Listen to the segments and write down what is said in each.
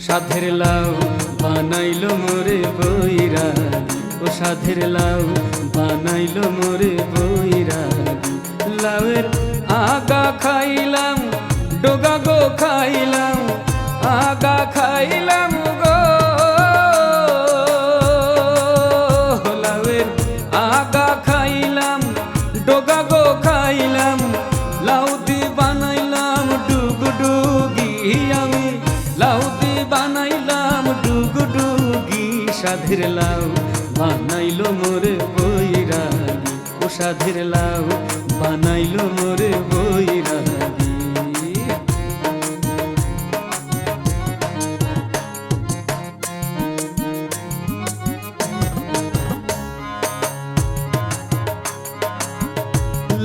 সাধের লাউ বানাইলো মোরে বৈরাগী, ও সাধের লাউ বানাইলো মোরে বৈরাগী। লাউয়ের আগা খাইলাম, ডোগা গো খাইলাম, আগা খাইলাম গো। লাউয়ের আগা খাইলাম, ডোগা গো খাইলাম, লাউ দি বানাইলাম ডুগডুগি আমি, লাউ দি বানাইলাম ডুগডুগি। সাধের লাউ বানাইলো মোরে বৈরাগী, ও সাধের লাউ বানাইলো মোরে বৈরাগী।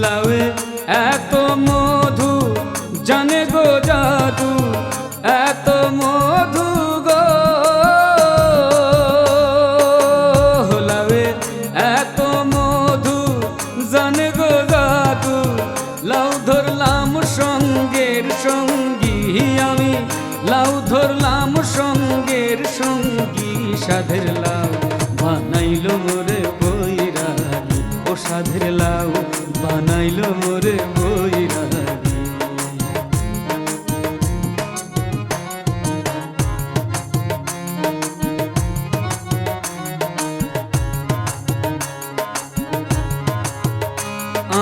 লাউয়ে এত মধু জানে গো জাদু, এত মধু গো। লাউয়ে এত মধু জানে গো জাদু, লাউ ধরলাম সঙ্গের সঙ্গী আমি, লাউ ধরলাম সঙ্গের সঙ্গী। সাধের লাউ বানাইলো মোরে বৈরাগী, ও সাধের লাউ বানাইলো মোরে বৈরাগী।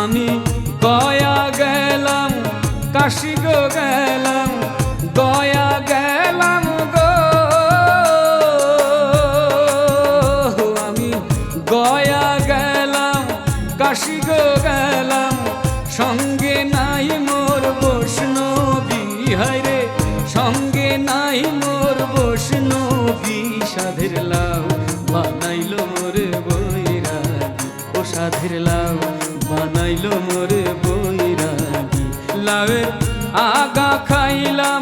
আমি গয়া গেলাম, কাশি গো গেলাম, গয়া গেলাম গো। আমি গয়া গেলাম, কাশি গো গেলাম, সঙ্গে নাই মোর বৈষ্ণবী। হায়রে সঙ্গে নাই মোর বৈষ্ণবী। সাধের লাউ বানাইলো মোরে বৈরাগী, ও সাধের লাউ বানাইলো মোরে বৈরাগী। লাউয়ের আগা খাইলাম,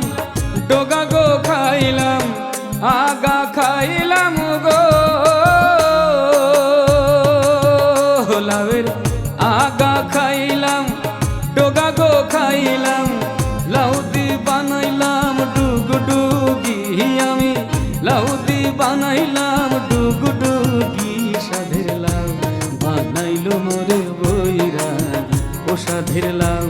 ডোগা গো খাইলাম, আগা খাইলাম গো। লাউয়ের আগা খাইলাম, ডোগা গো খাইলাম, লাউ দি বানাইলাম ডুগডুগি আমি, লাউ দি বানাইলাম ডুগডুগি। সাধের লাউ বানাইলো মোরে বৈরাগী, ও সাধের লাউ